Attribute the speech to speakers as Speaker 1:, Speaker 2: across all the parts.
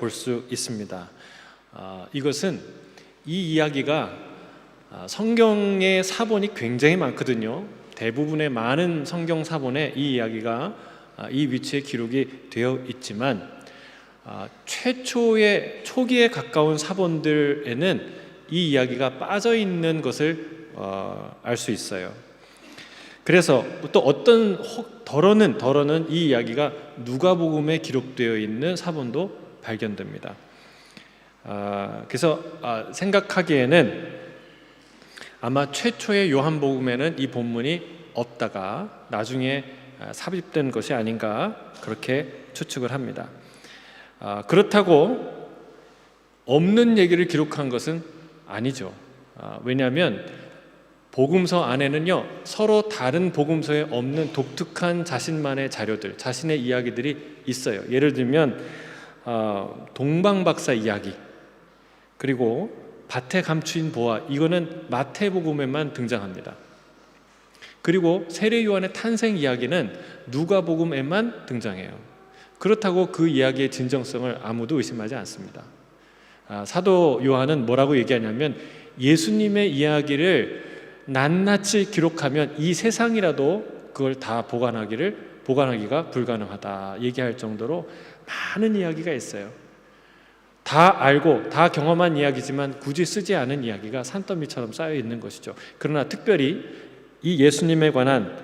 Speaker 1: 볼 수 있습니다. 이것은 이 이야기가 성경의 사본이 굉장히 많거든요. 대부분의 많은 성경 사본에 이 이야기가 이 위치에 기록이 되어 있지만 초기에 가까운 사본들에는 이 이야기가 빠져 있는 것을 알 수 있어요. 그래서 또 어떤 덜어는 이 이야기가 누가복음에 기록되어 있는 사본도 발견됩니다. 그래서 생각하기에는 아마 최초의 요한복음에는 이 본문이 없다가 나중에 삽입된 것이 아닌가 그렇게 추측을 합니다. 그렇다고 없는 얘기를 기록한 것은 아니죠. 왜냐하면 복음서 안에는요, 서로 다른 복음서에 없는 독특한 자신만의 자료들, 자신의 이야기들이 있어요. 예를 들면 동방박사 이야기, 그리고 밭에 감추인 보화, 이거는 마태복음에만 등장합니다. 그리고 세례 요한의 탄생 이야기는 누가복음에만 등장해요. 그렇다고 그 이야기의 진정성을 아무도 의심하지 않습니다. 사도 요한은 뭐라고 얘기하냐면 예수님의 이야기를 낱낱이 기록하면 이 세상이라도 그걸 다 보관하기가 불가능하다 얘기할 정도로 많은 이야기가 있어요. 다 알고 다 경험한 이야기지만 굳이 쓰지 않은 이야기가 산더미처럼 쌓여 있는 것이죠. 그러나 특별히 이 예수님에 관한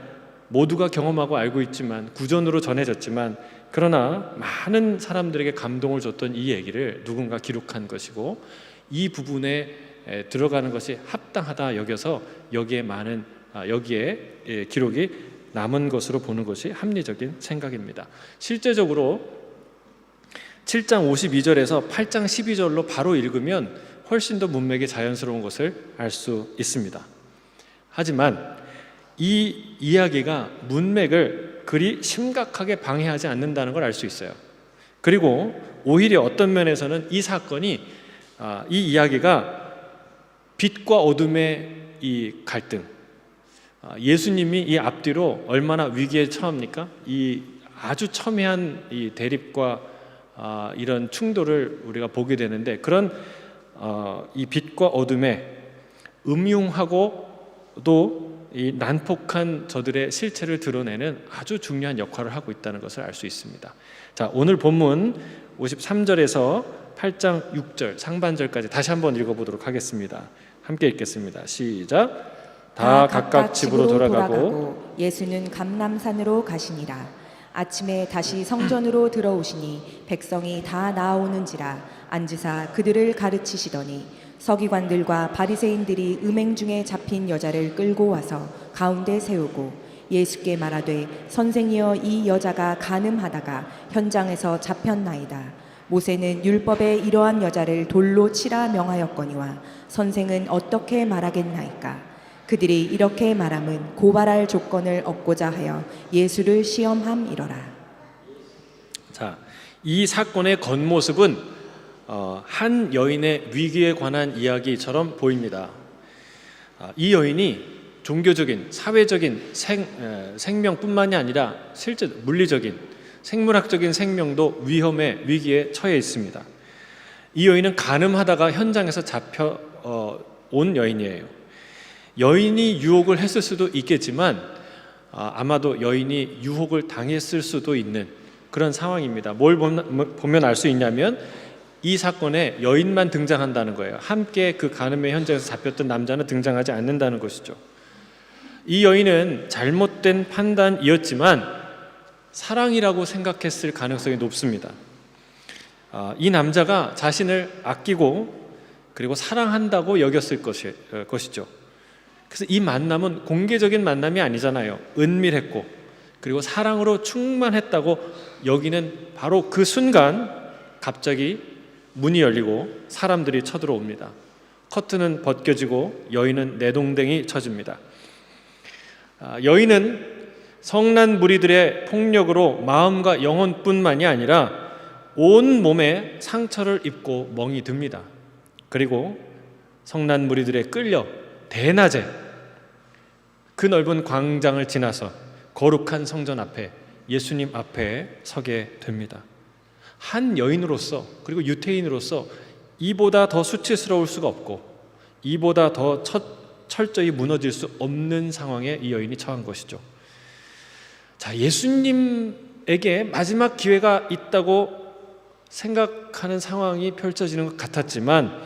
Speaker 1: 모두가 경험하고 알고 있지만 구전으로 전해졌지만 그러나 많은 사람들에게 감동을 줬던 이 얘기를 누군가 기록한 것이고 이 부분에 들어가는 것이 합당하다 여겨서 여기에 기록이 남은 것으로 보는 것이 합리적인 생각입니다. 실제적으로 7장 52절에서 8장 12절로 바로 읽으면 훨씬 더 문맥이 자연스러운 것을 알 수 있습니다. 하지만 이 이야기가 문맥을 그리 심각하게 방해하지 않는다는 걸 알 수 있어요. 그리고 오히려 어떤 면에서는 이 사건이 이 이야기가 빛과 어둠의 이 갈등, 예수님이 이 앞뒤로 얼마나 위기에 처합니까? 이 아주 첨예한 이 대립과 이런 충돌을 우리가 보게 되는데 그런 이 빛과 어둠의 음흉하고도 이 난폭한 저들의 실체를 드러내는 아주 중요한 역할을 하고 있다는 것을 알 수 있습니다. 자, 오늘 본문 53절에서 8장 6절 상반절까지 다시 한번 읽어보도록 하겠습니다. 함께 읽겠습니다. 시작. 다 각각 집으로 돌아가고
Speaker 2: 예수는 감람산으로 가시니라. 아침에 다시 성전으로 들어오시니 백성이 다 나아오는지라 앉으사 그들을 가르치시더니 서기관들과 바리새인들이 음행 중에 잡힌 여자를 끌고 와서 가운데 세우고 예수께 말하되 선생이여 이 여자가 간음하다가 현장에서 잡혔나이다. 모세는 율법에 이러한 여자를 돌로 치라 명하였거니와 선생은 어떻게 말하겠나이까. 그들이 이렇게 말함은 고발할 조건을 얻고자 하여 예수를 시험함이러라.
Speaker 1: 자, 이 사건의 겉모습은 한 여인의 위기에 관한 이야기처럼 보입니다. 이 여인이 종교적인, 사회적인 생명뿐만이 아니라 실제 물리적인, 생물학적인 생명도 위기에 처해 있습니다. 이 여인은 간음하다가 현장에서 잡혀온 여인이에요. 여인이 유혹을 했을 수도 있겠지만 아마도 여인이 유혹을 당했을 수도 있는 그런 상황입니다. 뭘 보면 알 수 있냐면 이 사건에 여인만 등장한다는 거예요. 함께 그 간음의 현장에서 잡혔던 남자는 등장하지 않는다는 것이죠. 이 여인은 잘못된 판단이었지만 사랑이라고 생각했을 가능성이 높습니다. 이 남자가 자신을 아끼고 그리고 사랑한다고 여겼을 것이죠. 그래서 이 만남은 공개적인 만남이 아니잖아요. 은밀했고 그리고 사랑으로 충만했다고 여기는 바로 그 순간 갑자기 문이 열리고 사람들이 쳐들어옵니다. 커튼은 벗겨지고 여인은 내동댕이 쳐집니다. 여인은 성난 무리들의 폭력으로 마음과 영혼뿐만이 아니라 온 몸에 상처를 입고 멍이 듭니다. 그리고 성난 무리들에 끌려 대낮에 그 넓은 광장을 지나서 거룩한 성전 앞에 예수님 앞에 서게 됩니다. 한 여인으로서, 그리고 유태인으로서 이보다 더 수치스러울 수가 없고 이보다 더 철저히 무너질 수 없는 상황에 이 여인이 처한 것이죠. 자, 예수님에게 마지막 기회가 있다고 생각하는 상황이 펼쳐지는 것 같았지만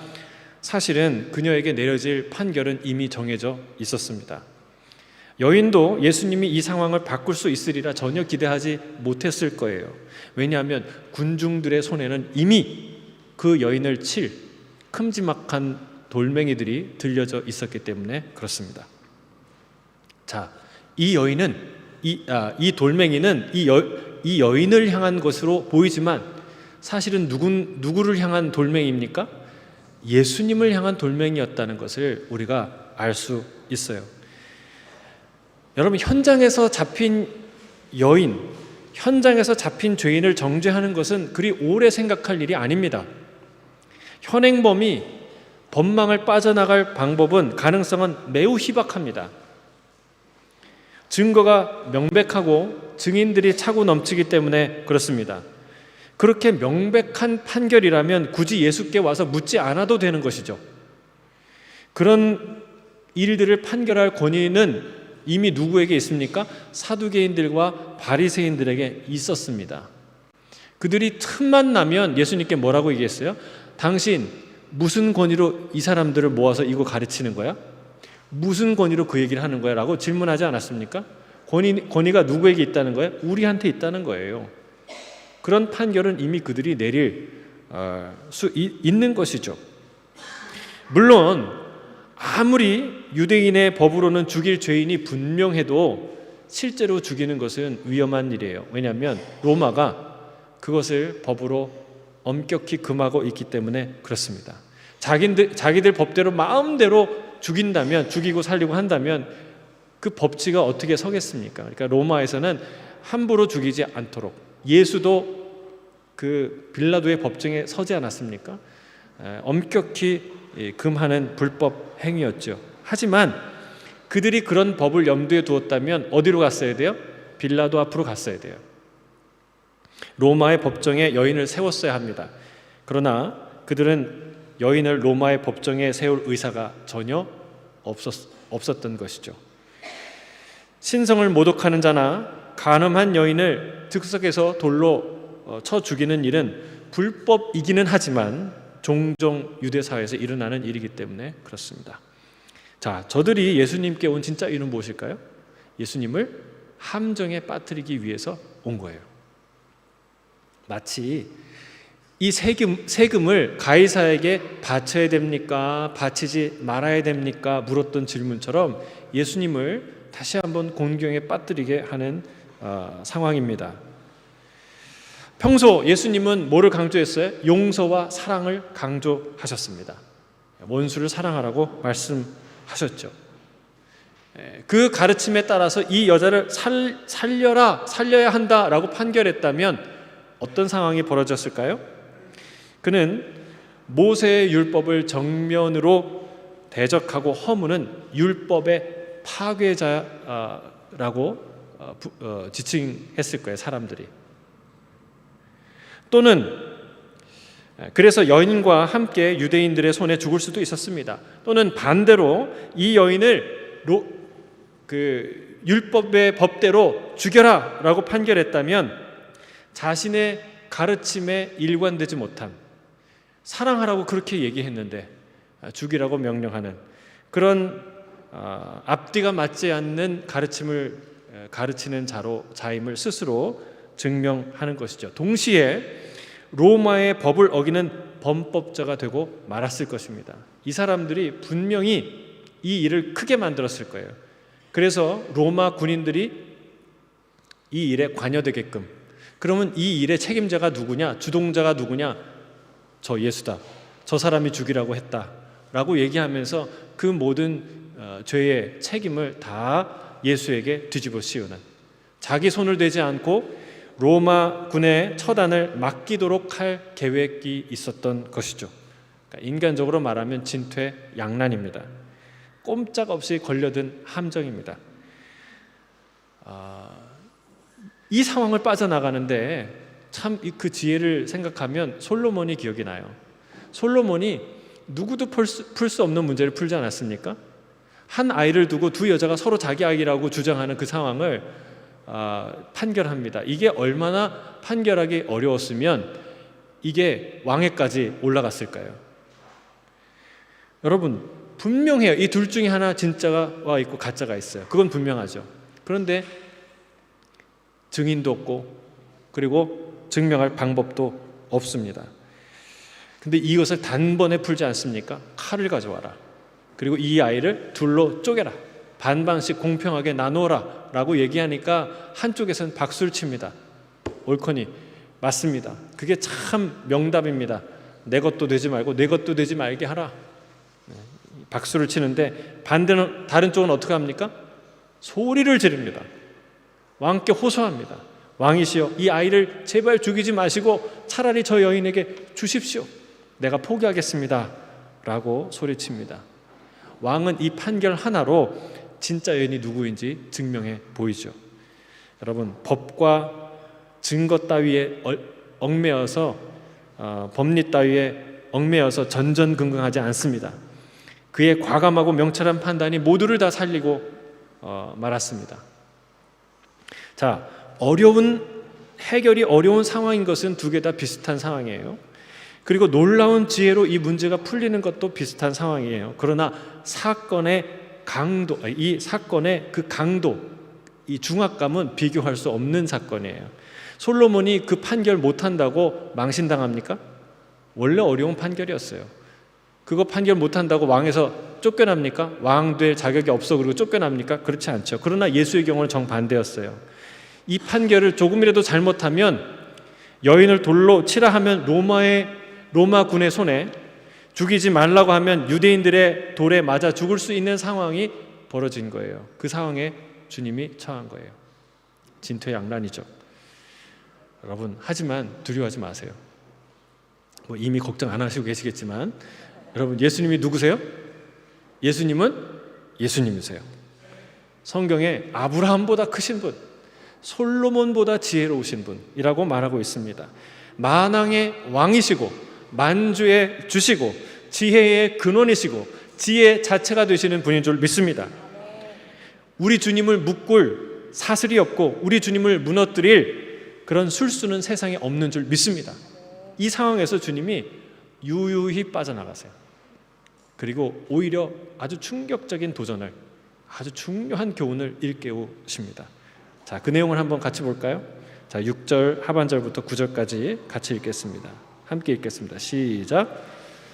Speaker 1: 사실은 그녀에게 내려질 판결은 이미 정해져 있었습니다. 여인도 예수님이 이 상황을 바꿀 수 있으리라 전혀 기대하지 못했을 거예요. 왜냐하면 군중들의 손에는 이미 그 여인을 칠 큼지막한 돌멩이들이 들려져 있었기 때문에 그렇습니다. 자, 이 여인은 이 돌멩이는 이 여인을 향한 것으로 보이지만 사실은 누구를 향한 돌멩이입니까? 예수님을 향한 돌멩이였다는 것을 우리가 알 수 있어요. 여러분, 현장에서 잡힌 여인, 현장에서 잡힌 죄인을 정죄하는 것은 그리 오래 생각할 일이 아닙니다. 현행범이 법망을 빠져나갈 방법은, 가능성은 매우 희박합니다. 증거가 명백하고 증인들이 차고 넘치기 때문에 그렇습니다. 그렇게 명백한 판결이라면 굳이 예수께 와서 묻지 않아도 되는 것이죠. 그런 일들을 판결할 권위는 이미 누구에게 있습니까? 사두개인들과 바리새인들에게 있었습니다. 그들이 틈만 나면 예수님께 뭐라고 얘기했어요? 당신 무슨 권위로 이 사람들을 모아서 이거 가르치는 거야? 무슨 권위로 그 얘기를 하는 거야? 라고 질문하지 않았습니까? 권위가 누구에게 있다는 거예요? 우리한테 있다는 거예요. 그런 판결은 이미 그들이 내릴 수 있는 것이죠. 물론 아무리 유대인의 법으로는 죽일 죄인이 분명해도 실제로 죽이는 것은 위험한 일이에요. 왜냐하면 로마가 그것을 법으로 엄격히 금하고 있기 때문에 그렇습니다. 자기들 법대로 마음대로 죽이고 살리고 한다면 그 법치가 어떻게 서겠습니까? 그러니까 로마에서는 함부로 죽이지 않도록, 예수도 그 빌라도의 법정에 서지 않았습니까? 엄격히 금하는 불법 행위였죠. 하지만 그들이 그런 법을 염두에 두었다면 어디로 갔어야 돼요? 빌라도 앞으로 갔어야 돼요. 로마의 법정에 여인을 세웠어야 합니다. 그러나 그들은 여인을 로마의 법정에 세울 의사가 전혀 없었던 것이죠. 신성을 모독하는 자나 간음한 여인을 즉석에서 돌로 쳐 죽이는 일은 불법이기는 하지만 종종 유대 사회에서 일어나는 일이기 때문에 그렇습니다. 자, 저들이 예수님께 온 진짜 이유는 무엇일까요? 예수님을 함정에 빠뜨리기 위해서 온 거예요. 마치 이 세금을 가이사에게 바쳐야 됩니까? 바치지 말아야 됩니까? 물었던 질문처럼 예수님을 다시 한번 곤경에 빠뜨리게 하는 상황입니다. 평소 예수님은 뭐를 강조했어요? 용서와 사랑을 강조하셨습니다. 원수를 사랑하라고 말씀하셨죠. 그 가르침에 따라서 이 여자를 살려야 한다라고 판결했다면 어떤 상황이 벌어졌을까요? 그는 모세의 율법을 정면으로 대적하고 허무는 율법의 파괴자라고 지칭했을 거예요, 사람들이. 또는 그래서 여인과 함께 유대인들의 손에 죽을 수도 있었습니다. 또는 반대로 이 여인을 율법의 법대로 죽여라 라고 판결했다면 자신의 가르침에 일관되지 못함, 사랑하라고 그렇게 얘기했는데 죽이라고 명령하는 그런 앞뒤가 맞지 않는 가르침을 가르치는 자임을 스스로 증명하는 것이죠. 동시에 로마의 법을 어기는 범법자가 되고 말았을 것입니다. 이 사람들이 분명히 이 일을 크게 만들었을 거예요. 그래서 로마 군인들이 이 일에 관여되게끔, 그러면 이 일의 책임자가 누구냐, 주동자가 누구냐, 저 예수다, 저 사람이 죽이라고 했다라고 얘기하면서 그 모든 죄의 책임을 다 예수에게 뒤집어 씌우는, 자기 손을 대지 않고 로마 군의 처단을 맡기도록 할 계획이 있었던 것이죠. 그러니까 인간적으로 말하면 진퇴양난입니다. 꼼짝없이 걸려든 함정입니다. 이 상황을 빠져나가는데 참 그 지혜를 생각하면 솔로몬이 기억이 나요. 솔로몬이 누구도 풀 수 없는 문제를 풀지 않았습니까? 한 아이를 두고 두 여자가 서로 자기 아이라고 주장하는 그 상황을 판결합니다. 이게 얼마나 판결하기 어려웠으면 이게 왕位까지 올라갔을까요? 여러분, 분명해요. 이 둘 중에 하나 진짜가 있고 가짜가 있어요. 그건 분명하죠. 그런데 증인도 없고 그리고 증명할 방법도 없습니다. 근데 이것을 단번에 풀지 않습니까? 칼을 가져와라. 그리고 이 아이를 둘로 쪼개라. 반반씩 공평하게 나누어라 라고 얘기하니까 한쪽에서는 박수를 칩니다. 옳거니 맞습니다. 그게 참 명답입니다. 내 것도 되지 말고 내 것도 되지 말게 하라. 박수를 치는데 반대는 다른 쪽은 어떻게 합니까? 소리를 지릅니다. 왕께 호소합니다. 왕이시여, 이 아이를 제발 죽이지 마시고 차라리 저 여인에게 주십시오. 내가 포기하겠습니다 라고 소리칩니다. 왕은 이 판결 하나로 진짜 여인이 누구인지 증명해 보이죠. 여러분, 법과 증거 따위에 얽매여서 법리 따위에 얽매여서 전전긍긍하지 않습니다. 그의 과감하고 명철한 판단이 모두를 다 살리고 말았습니다. 자, 해결이 어려운 상황인 것은 두 개 다 비슷한 상황이에요. 그리고 놀라운 지혜로 이 문제가 풀리는 것도 비슷한 상황이에요. 그러나 사건의 강도, 이 사건의 그 강도, 이 중압감은 비교할 수 없는 사건이에요. 솔로몬이 그 판결 못한다고 망신당합니까? 원래 어려운 판결이었어요. 그거 판결 못한다고 왕에서 쫓겨납니까? 왕 될 자격이 없어 그리고 쫓겨납니까? 그렇지 않죠. 그러나 예수의 경우는 정반대였어요. 이 판결을 조금이라도 잘못하면, 여인을 돌로 치라 하면 로마군의 손에, 죽이지 말라고 하면 유대인들의 돌에 맞아 죽을 수 있는 상황이 벌어진 거예요. 그 상황에 주님이 처한 거예요. 진퇴양난이죠. 여러분, 하지만 두려워하지 마세요. 이미 걱정 안 하시고 계시겠지만, 여러분, 예수님이 누구세요? 예수님은 예수님이세요. 성경에 아브라함보다 크신 분, 솔로몬보다 지혜로우신 분이라고 말하고 있습니다. 만왕의 왕이시고 만주의 주시고 지혜의 근원이시고 지혜 자체가 되시는 분인 줄 믿습니다. 우리 주님을 묶을 사슬이 없고 우리 주님을 무너뜨릴 그런 술수는 세상에 없는 줄 믿습니다. 이 상황에서 주님이 유유히 빠져나가세요. 그리고 오히려 아주 충격적인 도전을, 아주 중요한 교훈을 일깨우십니다. 자, 그 내용을 한번 같이 볼까요? 자, 6절 하반절부터 9절까지 같이 읽겠습니다. 함께 읽겠습니다. 시작.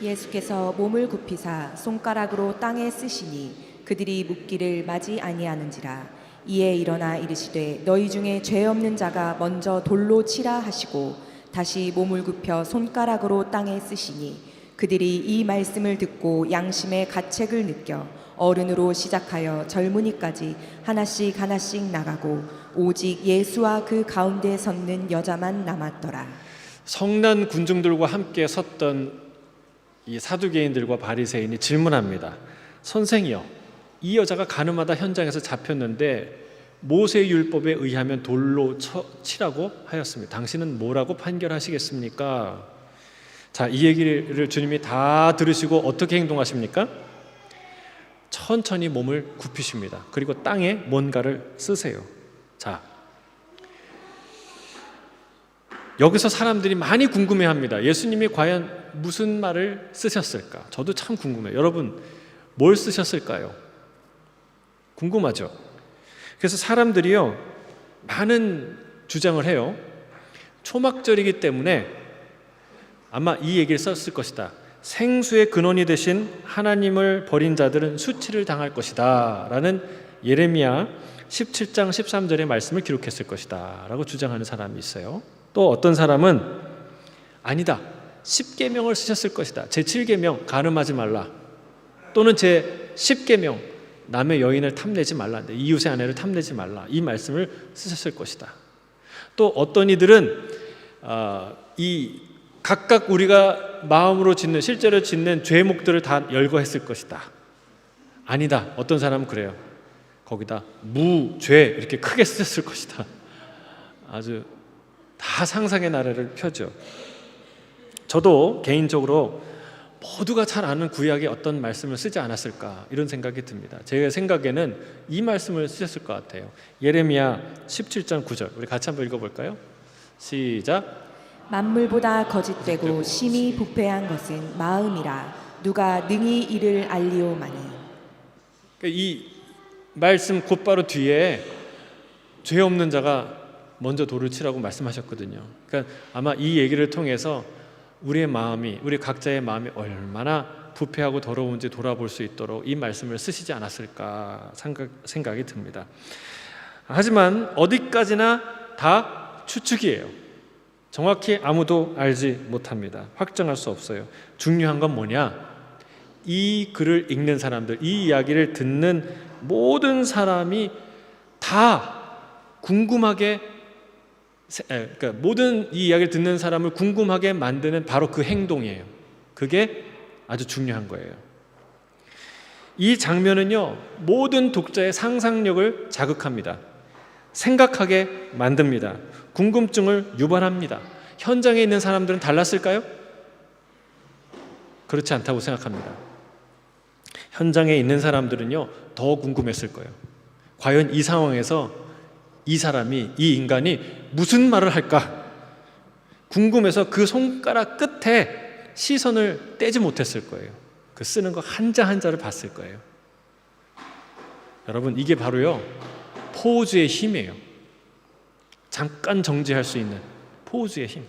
Speaker 2: 예수께서 몸을 굽히사 손가락으로 땅에 쓰시니 그들이 묻기를 마지 아니하는지라. 이에 일어나 이르시되 너희 중에 죄 없는 자가 먼저 돌로 치라 하시고 다시 몸을 굽혀 손가락으로 땅에 쓰시니 그들이 이 말씀을 듣고 양심의 가책을 느껴 어른으로 시작하여 젊은이까지 하나씩 나가고 오직 예수와 그 가운데 섰는 여자만 남았더라.
Speaker 1: 성난 군중들과 함께 섰던 이 사두개인들과 바리새인이 질문합니다. 선생이여, 이 여자가 가늠하다 현장에서 잡혔는데 모세 율법에 의하면 돌로 치라고 하였습니다. 당신은 뭐라고 판결하시겠습니까? 자, 이 얘기를 주님이 다 들으시고 어떻게 행동하십니까? 천천히 몸을 굽히십니다. 그리고 땅에 뭔가를 쓰세요. 자, 여기서 사람들이 많이 궁금해합니다. 예수님이 과연 무슨 말을 쓰셨을까? 저도 참 궁금해요. 여러분, 뭘 쓰셨을까요? 궁금하죠? 그래서 사람들이요, 많은 주장을 해요. 초막절이기 때문에 아마 이 얘기를 썼을 것이다. 생수의 근원이 되신 하나님을 버린 자들은 수치를 당할 것이다 라는 예레미야 17장 13절의 말씀을 기록했을 것이다 라고 주장하는 사람이 있어요. 또 어떤 사람은 아니다, 10계명을 쓰셨을 것이다. 제7계명 간음하지 말라, 또는 제10계명 남의 여인을 탐내지 말라, 이웃의 아내를 탐내지 말라, 이 말씀을 쓰셨을 것이다. 또 어떤 이들은 이 각각 우리가 마음으로 짓는, 실제로 짓는 죄목들을 다 열거했을 것이다. 아니다, 어떤 사람은 그래요. 거기다 무죄 이렇게 크게 쓰셨을 것이다. 아주 다 상상의 나래를 펴죠. 저도 개인적으로 모두가 잘 아는 구약에 어떤 말씀을 쓰지 않았을까 이런 생각이 듭니다. 제 생각에는 이 말씀을 쓰셨을 것 같아요. 예레미야 17장 9절 우리 같이 한번 읽어볼까요? 시작.
Speaker 2: 만물보다 거짓되고 심히 부패한 것은 마음이라 누가 능히 이를 알리오마니.
Speaker 1: 이 말씀 곧바로 뒤에 죄 없는 자가 먼저 돌을 치라고 말씀하셨거든요. 그러니까 아마 이 얘기를 통해서 우리의 마음이, 우리 각자의 마음이 얼마나 부패하고 더러운지 돌아볼 수 있도록 이 말씀을 쓰시지 않았을까 생각이 듭니다. 하지만 어디까지나 다 추측이에요. 정확히 아무도 알지 못합니다. 확정할 수 없어요. 중요한 건 뭐냐? 이 글을 읽는 사람들, 이 이야기를 듣는 모든 사람이 다 궁금하게, 그러니까 모든 이 이야기를 듣는 사람을 궁금하게 만드는 바로 그 행동이에요. 그게 아주 중요한 거예요. 이 장면은요, 모든 독자의 상상력을 자극합니다. 생각하게 만듭니다. 궁금증을 유발합니다. 현장에 있는 사람들은 달랐을까요? 그렇지 않다고 생각합니다. 현장에 있는 사람들은요, 더 궁금했을 거예요. 과연 이 상황에서 이 사람이, 이 인간이 무슨 말을 할까? 궁금해서 그 손가락 끝에 시선을 떼지 못했을 거예요. 그 쓰는 거 한자 한자를 봤을 거예요. 여러분, 이게 바로요, 포즈의 힘이에요. 잠깐 정지할 수 있는 포즈의 힘.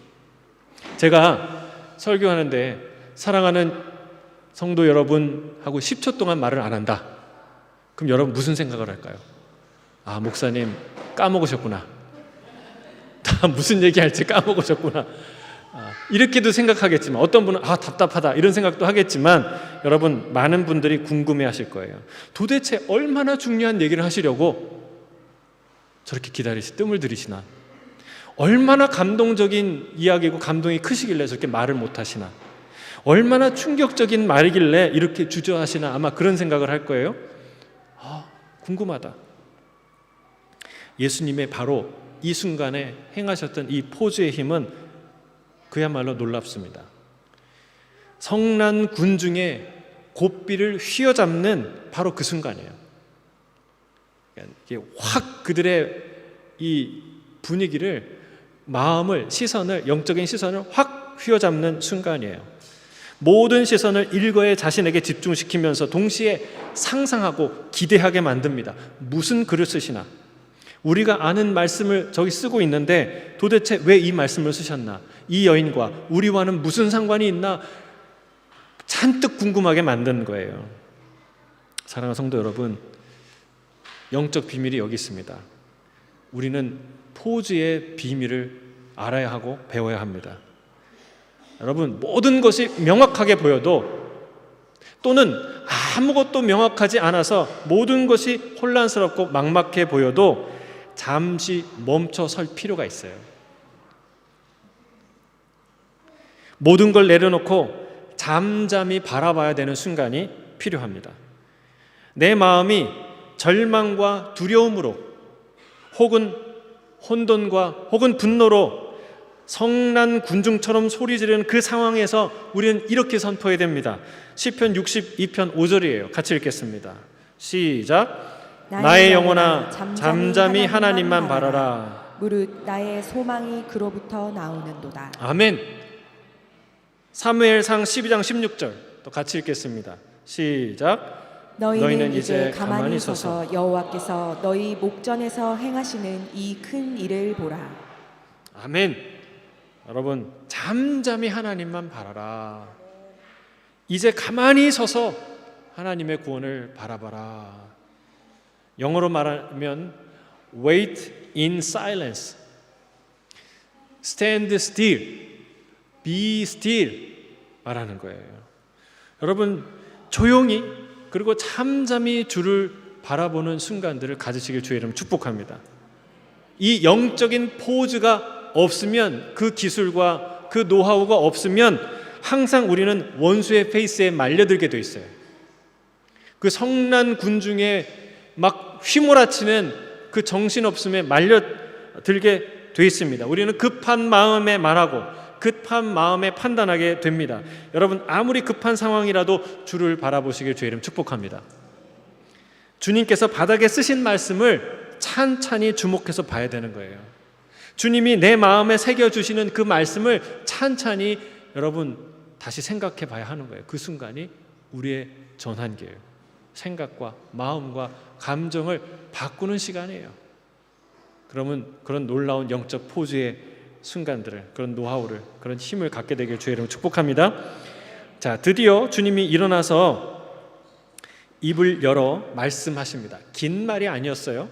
Speaker 1: 제가 설교하는데 사랑하는 성도 여러분하고 10초 동안 말을 안 한다. 그럼 여러분 무슨 생각을 할까요? 아, 목사님 까먹으셨구나. 다 무슨 얘기할지 까먹으셨구나. 이렇게도 생각하겠지만, 어떤 분은 아, 답답하다 이런 생각도 하겠지만, 여러분 많은 분들이 궁금해하실 거예요. 도대체 얼마나 중요한 얘기를 하시려고 저렇게 뜸을 들이시나? 얼마나 감동적인 이야기고 감동이 크시길래 저렇게 말을 못하시나? 얼마나 충격적인 말이길래 이렇게 주저하시나? 아마 그런 생각을 할 거예요. 궁금하다. 예수님의 바로 이 순간에 행하셨던 이 포즈의 힘은 그야말로 놀랍습니다. 성난 군중의 고삐를 휘어잡는 바로 그 순간이에요. 이게 확 그들의 이 분위기를, 마음을, 시선을, 영적인 시선을 확 휘어잡는 순간이에요. 모든 시선을 일거에 자신에게 집중시키면서 동시에 상상하고 기대하게 만듭니다. 무슨 글을 쓰시나? 우리가 아는 말씀을 저기 쓰고 있는데 도대체 왜 이 말씀을 쓰셨나? 이 여인과 우리와는 무슨 상관이 있나? 잔뜩 궁금하게 만든 거예요. 사랑하는 성도 여러분, 영적 비밀이 여기 있습니다. 우리는 포즈의 비밀을 알아야 하고 배워야 합니다. 여러분, 모든 것이 명확하게 보여도, 또는 아무것도 명확하지 않아서 모든 것이 혼란스럽고 막막해 보여도 잠시 멈춰 설 필요가 있어요. 모든 걸 내려놓고 잠잠히 바라봐야 되는 순간이 필요합니다. 내 마음이 절망과 두려움으로, 혹은 혼돈과 혹은 분노로 성난 군중처럼 소리 지르는 그 상황에서 우리는 이렇게 선포해야 됩니다. 시편 62편 5절이에요. 같이 읽겠습니다. 시작. 나의 영혼아 잠잠히 하나님만 바라라.
Speaker 2: 무릇 나의 소망이 그로부터 나오는도다.
Speaker 1: 아멘. 사무엘상 12장 16절 또 같이 읽겠습니다. 시작.
Speaker 2: 너희는 이제 가만히 서서 여호와께서 너희 목전에서 행하시는 이 큰 일을 보라.
Speaker 1: 아멘. 여러분, 잠잠히 하나님만 바라라. 이제 가만히 서서 하나님의 구원을 바라봐라. 영어로 말하면 wait in silence, stand still, be still 말하는 거예요. 여러분, 조용히 그리고 잠잠히 주를 바라보는 순간들을 가지시길 주의 이름 축복합니다. 이 영적인 포즈가 없으면, 그 기술과 그 노하우가 없으면 항상 우리는 원수의 페이스에 말려들게 돼 있어요. 그 성난 군중에 막 휘몰아치는 그 정신없음에 말려들게 돼 있습니다. 우리는 급한 마음에 말하고 급한 마음에 판단하게 됩니다. 여러분, 아무리 급한 상황이라도 주를 바라보시길 주의 이름 축복합니다. 주님께서 바닥에 쓰신 말씀을 찬찬히 주목해서 봐야 되는 거예요. 주님이 내 마음에 새겨주시는 그 말씀을 찬찬히 여러분 다시 생각해 봐야 하는 거예요. 그 순간이 우리의 전환기예요. 생각과 마음과 감정을 바꾸는 시간이에요. 그러면 그런 놀라운 영적 포즈의 순간들을, 그런 노하우를, 그런 힘을 갖게 되길 주의 이름으로 축복합니다. 자, 드디어 주님이 일어나서 입을 열어 말씀하십니다. 긴 말이 아니었어요.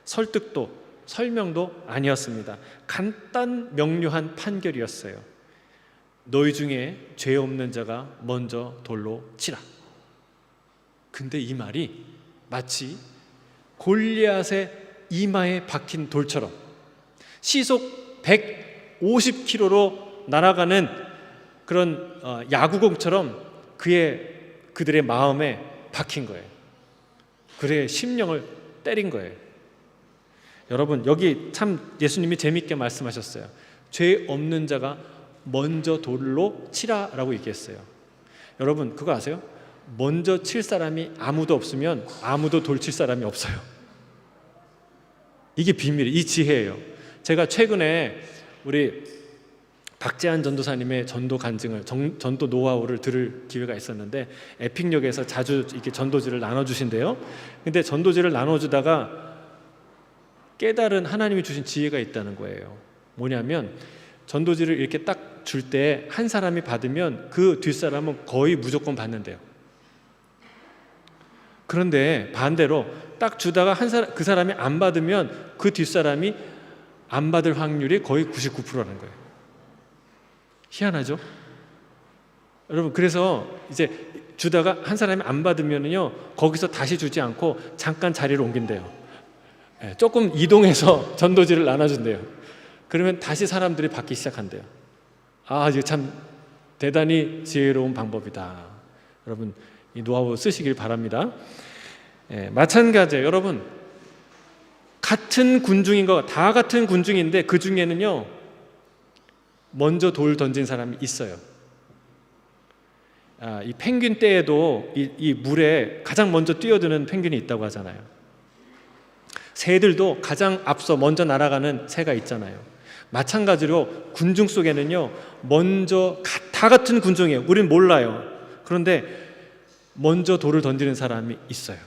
Speaker 1: 설득도 설명도 아니었습니다. 간단 명료한 판결이었어요. 너희 중에 죄 없는 자가 먼저 돌로 치라. 근데 이 말이 마치 골리앗의 이마에 박힌 돌처럼 시속 150km로 날아가는 그런 야구공처럼 그들의 마음에 박힌 거예요. 그의 심령을 때린 거예요. 여러분, 여기 참 예수님이 재밌게 말씀하셨어요. 죄 없는 자가 먼저 돌로 치라라고 얘기했어요. 여러분, 그거 아세요? 먼저 칠 사람이 아무도 없으면 아무도 돌 칠 사람이 없어요. 이게 비밀이에요. 이 지혜예요. 제가 최근에 우리 박재한 전도사님의 전도 간증을, 전도 노하우를 들을 기회가 있었는데 에픽역에서 자주 이렇게 전도지를 나눠주신대요. 근데 전도지를 나눠주다가 깨달은 하나님이 주신 지혜가 있다는 거예요. 뭐냐면 전도지를 이렇게 딱 줄 때 한 사람이 받으면 그 뒷사람은 거의 무조건 받는데요. 그런데 반대로 딱 주다가 그 사람이 안 받으면 그 뒷사람이 안 받을 확률이 거의 99%라는 거예요. 희한하죠? 여러분, 그래서 이제 주다가 한 사람이 안 받으면요, 거기서 다시 주지 않고 잠깐 자리를 옮긴대요. 조금 이동해서 전도지를 나눠준대요. 그러면 다시 사람들이 받기 시작한대요. 아, 이게 참 대단히 지혜로운 방법이다. 여러분, 이 노하우 쓰시길 바랍니다. 마찬가지예요. 여러분, 같은 군중인 거, 다 같은 군중인데 그 중에는요 먼저 돌 던진 사람이 있어요. 이 펭귄 떼에도 이 물에 가장 먼저 뛰어드는 펭귄이 있다고 하잖아요. 새들도 가장 앞서 먼저 날아가는 새가 있잖아요. 마찬가지로 군중 속에는요 먼저 다 같은 군중이에요. 우린 몰라요. 그런데 먼저 돌을 던지는 사람이 있어요.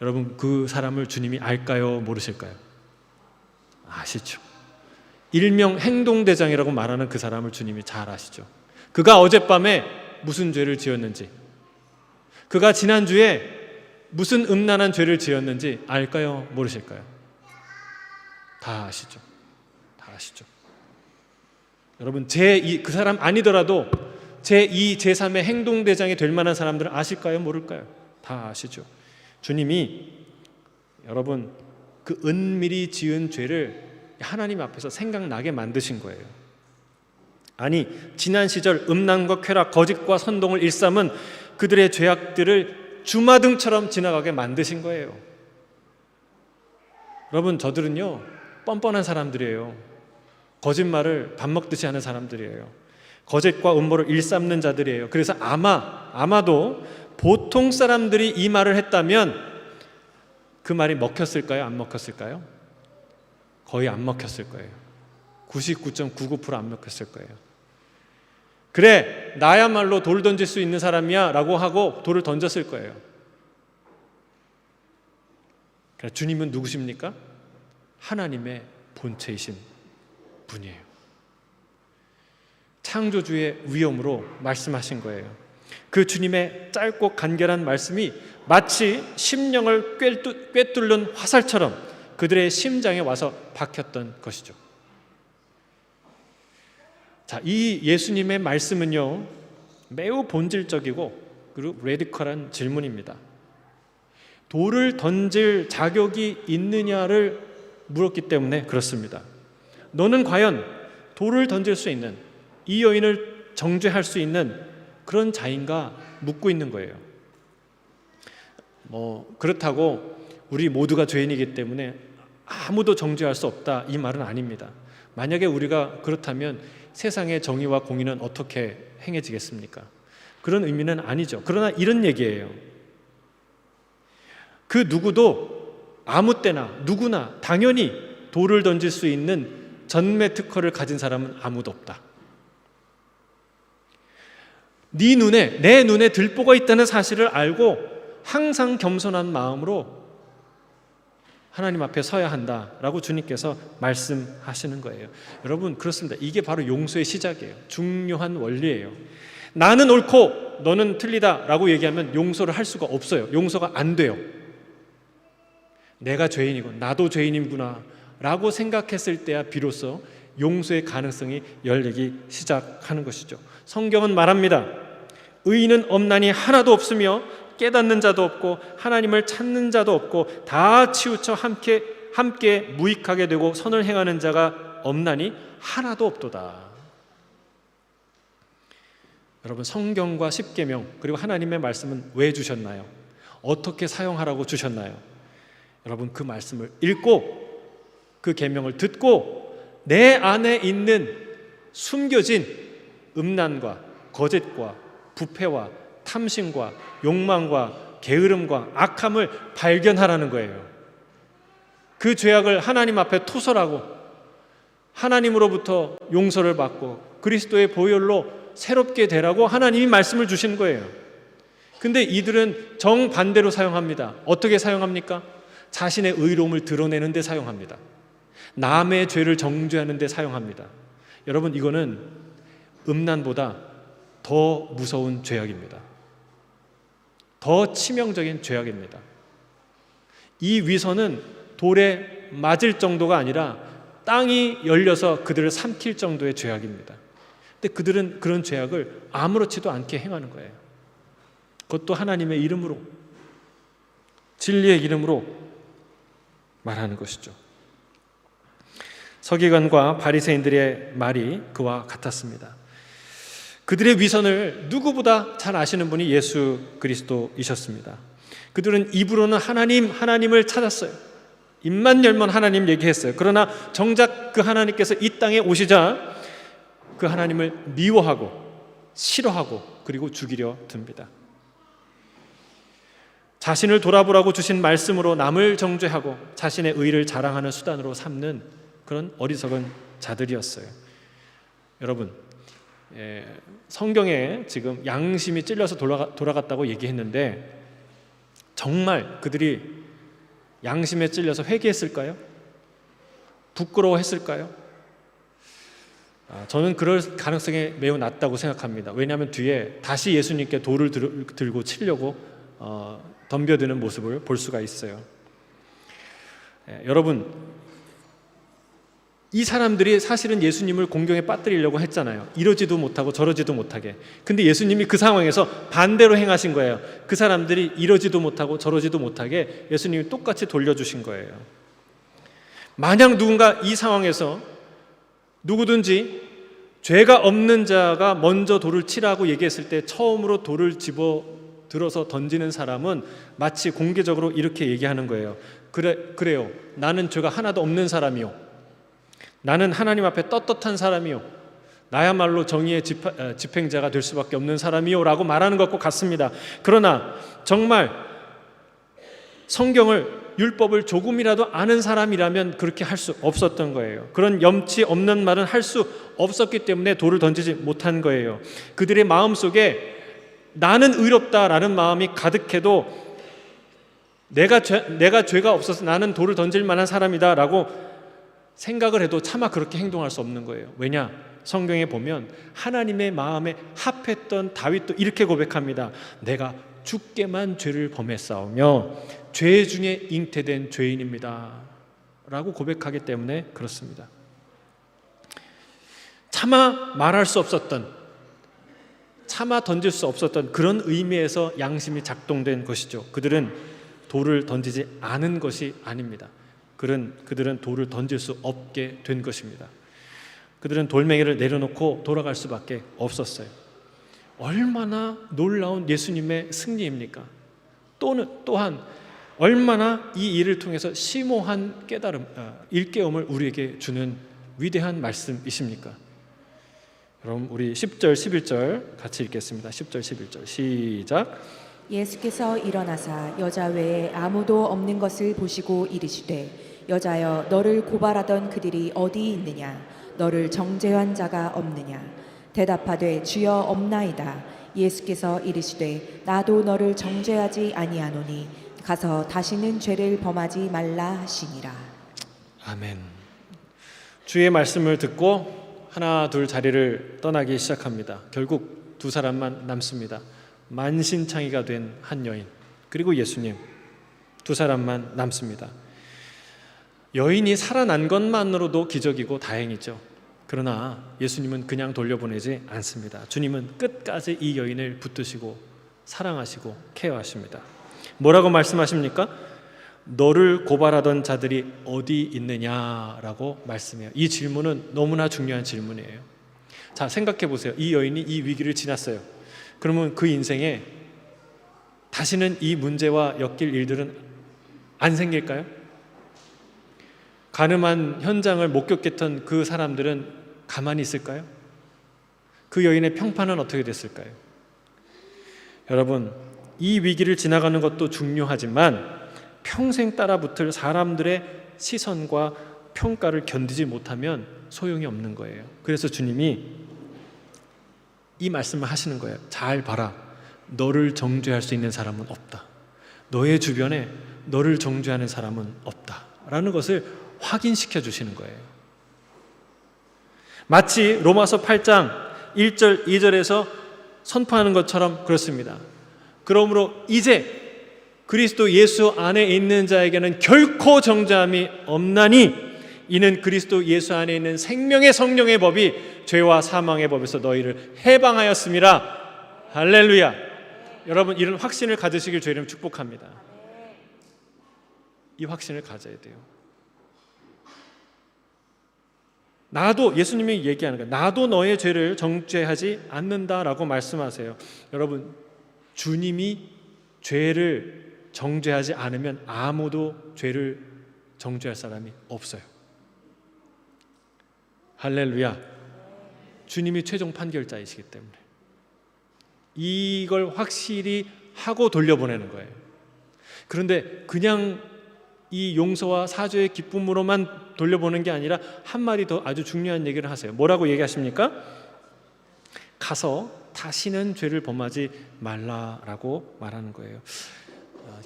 Speaker 1: 여러분, 그 사람을 주님이 알까요? 모르실까요? 아시죠? 일명 행동대장이라고 말하는 그 사람을 주님이 잘 아시죠? 그가 어젯밤에 무슨 죄를 지었는지, 그가 지난주에 무슨 음란한 죄를 지었는지 알까요? 모르실까요? 다 아시죠? 다 아시죠? 여러분, 그 사람 아니더라도 제2, 제3의 행동대장이 될 만한 사람들은 아실까요? 모를까요? 다 아시죠? 주님이 여러분 그 은밀히 지은 죄를 하나님 앞에서 생각나게 만드신 거예요. 아니, 지난 시절 음란과 쾌락, 거짓과 선동을 일삼은 그들의 죄악들을 주마등처럼 지나가게 만드신 거예요. 여러분, 저들은요 뻔뻔한 사람들이에요. 거짓말을 밥 먹듯이 하는 사람들이에요. 거짓과 음모를 일삼는 자들이에요. 그래서 아마도 보통 사람들이 이 말을 했다면 그 말이 먹혔을까요? 안 먹혔을까요? 거의 안 먹혔을 거예요. 99.99% 안 먹혔을 거예요. 그래, 나야말로 돌 던질 수 있는 사람이야 라고 하고 돌을 던졌을 거예요. 그러니까 주님은 누구십니까? 하나님의 본체이신 분이에요. 창조주의 위엄으로 말씀하신 거예요. 그 주님의 짧고 간결한 말씀이 마치 심령을 꿰뚫는 화살처럼 그들의 심장에 와서 박혔던 것이죠. 자, 이 예수님의 말씀은요 매우 본질적이고 그리고 레디컬한 질문입니다. 돌을 던질 자격이 있느냐를 물었기 때문에 그렇습니다. 너는 과연 돌을 던질 수 있는, 이 여인을 정죄할 수 있는 그런 자인가 묻고 있는 거예요. 그렇다고 우리 모두가 죄인이기 때문에 아무도 정죄할 수 없다, 이 말은 아닙니다. 만약에 우리가 그렇다면 세상의 정의와 공의는 어떻게 행해지겠습니까? 그런 의미는 아니죠. 그러나 이런 얘기예요. 그 누구도 아무 때나 누구나 당연히 돌을 던질 수 있는 전매 특허를 가진 사람은 아무도 없다. 내 눈에 들보가 있다는 사실을 알고 항상 겸손한 마음으로 하나님 앞에 서야 한다라고 주님께서 말씀하시는 거예요. 여러분, 그렇습니다. 이게 바로 용서의 시작이에요. 중요한 원리예요. 나는 옳고 너는 틀리다라고 얘기하면 용서를 할 수가 없어요. 용서가 안 돼요. 내가 죄인이고 나도 죄인이구나 라고 생각했을 때야 비로소 용서의 가능성이 열리기 시작하는 것이죠. 성경은 말합니다. 의인은 없나니 하나도 없으며 깨닫는 자도 없고 하나님을 찾는 자도 없고 다 치우쳐 함께 무익하게 되고 선을 행하는 자가 없나니 하나도 없도다. 여러분, 성경과 십계명 그리고 하나님의 말씀은 왜 주셨나요? 어떻게 사용하라고 주셨나요? 여러분, 그 말씀을 읽고 그 계명을 듣고 내 안에 있는 숨겨진 음란과 거짓과 부패와 탐심과 욕망과 게으름과 악함을 발견하라는 거예요. 그 죄악을 하나님 앞에 토설하고 하나님으로부터 용서를 받고 그리스도의 보혈로 새롭게 되라고 하나님이 말씀을 주신 거예요. 근데 이들은 정반대로 사용합니다. 어떻게 사용합니까? 자신의 의로움을 드러내는 데 사용합니다. 남의 죄를 정죄하는 데 사용합니다. 여러분, 이거는 음란보다 더 무서운 죄악입니다. 더 치명적인 죄악입니다. 이 위선은 돌에 맞을 정도가 아니라 땅이 열려서 그들을 삼킬 정도의 죄악입니다. 근데 그들은 그런 죄악을 아무렇지도 않게 행하는 거예요. 그것도 하나님의 이름으로, 진리의 이름으로 말하는 것이죠. 서기관과 바리새인들의 말이 그와 같았습니다. 그들의 위선을 누구보다 잘 아시는 분이 예수 그리스도이셨습니다. 그들은 입으로는 하나님을 찾았어요. 입만 열면 하나님 얘기했어요. 그러나 정작 그 하나님께서 이 땅에 오시자 그 하나님을 미워하고 싫어하고 그리고 죽이려 듭니다. 자신을 돌아보라고 주신 말씀으로 남을 정죄하고 자신의 의를 자랑하는 수단으로 삼는 그런 어리석은 자들이었어요. 여러분, 성경에 지금 양심이 찔려서 돌아갔다고 얘기했는데 정말 그들이 양심에 찔려서 회개했을까요? 부끄러워했을까요? 저는 그럴 가능성이 매우 낮다고 생각합니다. 왜냐하면 뒤에 다시 예수님께 돌을 들고 치려고 덤벼드는 모습을 볼 수가 있어요. 여러분, 이 사람들이 사실은 예수님을 공경에 빠뜨리려고 했잖아요. 이러지도 못하고 저러지도 못하게. 근데 예수님이 그 상황에서 반대로 행하신 거예요. 그 사람들이 이러지도 못하고 저러지도 못하게 예수님이 똑같이 돌려주신 거예요. 만약 누군가 이 상황에서 누구든지 죄가 없는 자가 먼저 돌을 치라고 얘기했을 때 처음으로 돌을 집어 들어서 던지는 사람은 마치 공개적으로 이렇게 얘기하는 거예요. 그래요. 나는 죄가 하나도 없는 사람이요. 나는 하나님 앞에 떳떳한 사람이요. 나야말로 정의의 집행자가 될 수밖에 없는 사람이요 라고 말하는 것과 같습니다. 그러나 정말 성경을, 율법을 조금이라도 아는 사람이라면 그렇게 할 수 없었던 거예요. 그런 염치 없는 말은 할 수 없었기 때문에 돌을 던지지 못한 거예요. 그들의 마음속에 나는 의롭다라는 마음이 가득해도 내가 죄가 없어서 나는 돌을 던질 만한 사람이다 라고 생각을 해도 차마 그렇게 행동할 수 없는 거예요. 왜냐? 성경에 보면 하나님의 마음에 합했던 다윗도 이렇게 고백합니다. 내가 주께만 죄를 범했사오며 죄 중에 잉태된 죄인입니다 라고 고백하기 때문에 그렇습니다. 차마 말할 수 없었던, 차마 던질 수 없었던 그런 의미에서 양심이 작동된 것이죠. 그들은 돌을 던지지 않은 것이 아닙니다. 그들은 돌을 던질 수 없게 된 것입니다. 그들은 돌멩이를 내려놓고 돌아갈 수밖에 없었어요. 얼마나 놀라운 예수님의 승리입니까? 또한 얼마나 이 일을 통해서 심오한 깨달음, 일깨움을 우리에게 주는 위대한 말씀이십니까? 여러분 우리 10절 11절 같이 읽겠습니다. 10절 11절 시작.
Speaker 2: 예수께서 일어나사 여자 외에 아무도 없는 것을 보시고 이르시되 여자여 너를 고발하던 그들이 어디 있느냐 너를 정죄한 자가 없느냐 대답하되 주여 없나이다. 예수께서 이르시되 나도 너를 정죄하지 아니하노니 가서 다시는 죄를 범하지 말라 하시니라.
Speaker 1: 아멘. 주의 말씀을 듣고 하나 둘 자리를 떠나기 시작합니다. 결국 두 사람만 남습니다. 만신창이가 된 한 여인 그리고 예수님, 두 사람만 남습니다. 여인이 살아난 것만으로도 기적이고 다행이죠. 그러나 예수님은 그냥 돌려보내지 않습니다. 주님은 끝까지 이 여인을 붙드시고 사랑하시고 케어하십니다. 뭐라고 말씀하십니까? 너를 고발하던 자들이 어디 있느냐라고 말씀해요. 이 질문은 너무나 중요한 질문이에요. 자, 생각해 보세요. 이 여인이 이 위기를 지났어요. 그러면 그 인생에 다시는 이 문제와 엮일 일들은 안 생길까요? 가늠한 현장을 목격했던 그 사람들은 가만히 있을까요? 그 여인의 평판은 어떻게 됐을까요? 여러분, 이 위기를 지나가는 것도 중요하지만 평생 따라붙을 사람들의 시선과 평가를 견디지 못하면 소용이 없는 거예요. 그래서 주님이 이 말씀을 하시는 거예요. 잘 봐라. 너를 정죄할 수 있는 사람은 없다. 너의 주변에 너를 정죄하는 사람은 없다. 라는 것을 확인시켜 주시는 거예요. 마치 로마서 8장 1절 2절에서 선포하는 것처럼 그렇습니다. 그러므로 이제 그리스도 예수 안에 있는 자에게는 결코 정죄함이 없나니 이는 그리스도 예수 안에 있는 생명의 성령의 법이 죄와 사망의 법에서 너희를 해방하였음이라. 할렐루야. 여러분, 이런 확신을 가지시길 주의 이름으로 축복합니다. 이 확신을 가져야 돼요. 나도, 예수님이 얘기하는 거예요. 나도 너의 죄를 정죄하지 않는다라고 말씀하세요. 여러분, 주님이 죄를 정죄하지 않으면 아무도 죄를 정죄할 사람이 없어요. 할렐루야. 주님이 최종 판결자이시기 때문에 이걸 확실히 하고 돌려보내는 거예요. 그런데 그냥 이 용서와 사죄의 기쁨으로만 돌려보는 게 아니라 한 마디 더 아주 중요한 얘기를 하세요. 뭐라고 얘기하십니까? 가서 다시는 죄를 범하지 말라라고 말하는 거예요.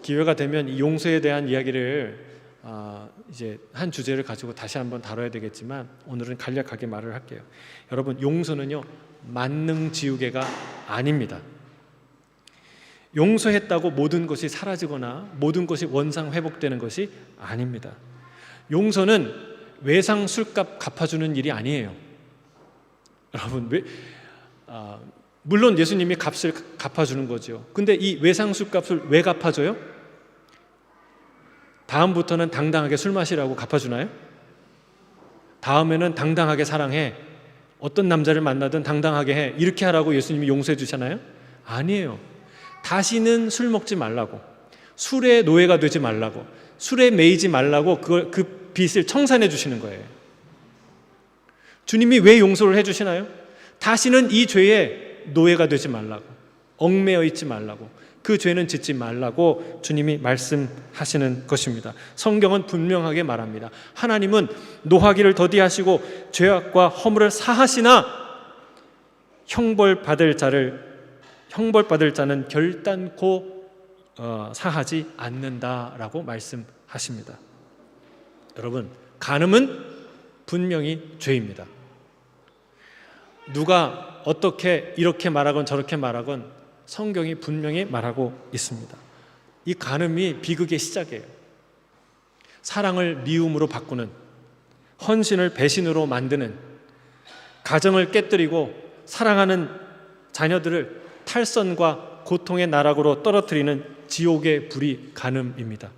Speaker 1: 기회가 되면 이 용서에 대한 이야기를 이제 한 주제를 가지고 다시 한번 다뤄야 되겠지만 오늘은 간략하게 말을 할게요. 여러분, 용서는요 만능지우개가 아닙니다. 용서했다고 모든 것이 사라지거나 모든 것이 원상 회복되는 것이 아닙니다. 용서는 외상 술값 갚아주는 일이 아니에요. 여러분, 물론 예수님이 값을 갚아주는 거죠. 근데 이 외상 술값을 왜 갚아줘요? 다음부터는 당당하게 술 마시라고 갚아주나요? 다음에는 당당하게 사랑해. 어떤 남자를 만나든 당당하게 해. 이렇게 하라고 예수님이 용서해 주잖아요? 아니에요. 다시는 술 먹지 말라고, 술의 노예가 되지 말라고, 술에 매이지 말라고 그 빚을 청산해 주시는 거예요. 주님이 왜 용서를 해 주시나요? 다시는 이 죄의 노예가 되지 말라고, 얽매여 있지 말라고, 그 죄는 짓지 말라고 주님이 말씀하시는 것입니다. 성경은 분명하게 말합니다. 하나님은 노하기를 더디하시고 죄악과 허물을 사하시나 형벌받을 자는 결단코 사하지 않는다라고 말씀하십니다. 여러분, 간음은 분명히 죄입니다. 누가 어떻게 이렇게 말하건 저렇게 말하건 성경이 분명히 말하고 있습니다. 이 간음이 비극의 시작이에요. 사랑을 미움으로 바꾸는, 헌신을 배신으로 만드는, 가정을 깨뜨리고 사랑하는 자녀들을 탈선과 고통의 나락으로 떨어뜨리는 지옥의 불이 간음입니다.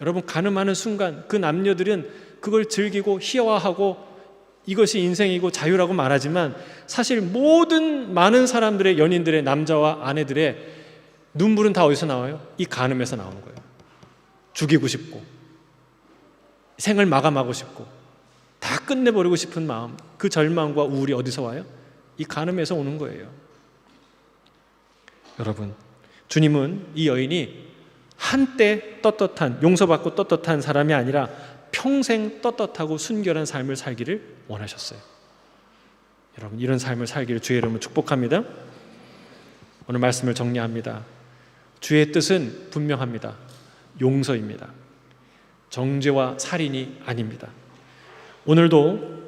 Speaker 1: 여러분, 간음하는 순간 그 남녀들은 그걸 즐기고 희화화하고 이것이 인생이고 자유라고 말하지만 사실 모든 많은 사람들의, 연인들의, 남자와 아내들의 눈물은 다 어디서 나와요? 이 간음에서 나오는 거예요. 죽이고 싶고 생을 마감하고 싶고 다 끝내버리고 싶은 마음, 그 절망과 우울이 어디서 와요? 이 간음에서 오는 거예요. 여러분, 주님은 이 여인이 한때 떳떳한, 용서받고 떳떳한 사람이 아니라 평생 떳떳하고 순결한 삶을 살기를 원하셨어요. 여러분, 이런 삶을 살기를 주의 이름으로 축복합니다. 오늘 말씀을 정리합니다. 주의 뜻은 분명합니다. 용서입니다. 정죄와 살인이 아닙니다. 오늘도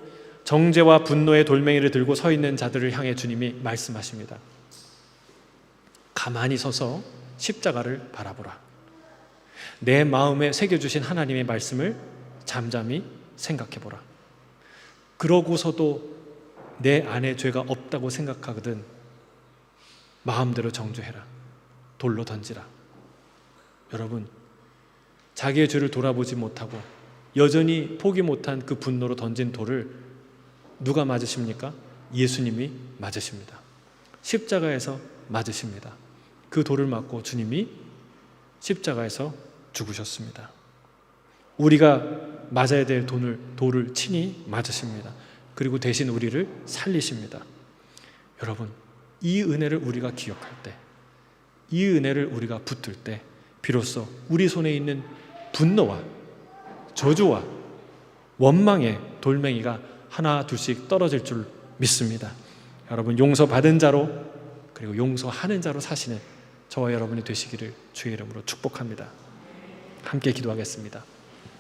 Speaker 1: 정죄와 분노의 돌멩이를 들고 서 있는 자들을 향해 주님이 말씀하십니다. 가만히 서서 십자가를 바라보라. 내 마음에 새겨주신 하나님의 말씀을 잠잠히 생각해보라. 그러고서도 내 안에 죄가 없다고 생각하거든 마음대로 정죄해라. 돌로 던지라. 여러분, 자기의 죄를 돌아보지 못하고 여전히 포기 못한 그 분노로 던진 돌을 누가 맞으십니까? 예수님이 맞으십니다. 십자가에서 맞으십니다. 그 돌을 맞고 주님이 십자가에서 죽으셨습니다. 우리가 맞아야 될 돌을 친히 맞으십니다. 그리고 대신 우리를 살리십니다. 여러분, 이 은혜를 우리가 기억할 때, 이 은혜를 우리가 붙들 때 비로소 우리 손에 있는 분노와 저주와 원망의 돌멩이가 하나 둘씩 떨어질 줄 믿습니다. 여러분, 용서받은 자로 그리고 용서하는 자로 사시는 저와 여러분이 되시기를 주의 이름으로 축복합니다. 함께 기도하겠습니다.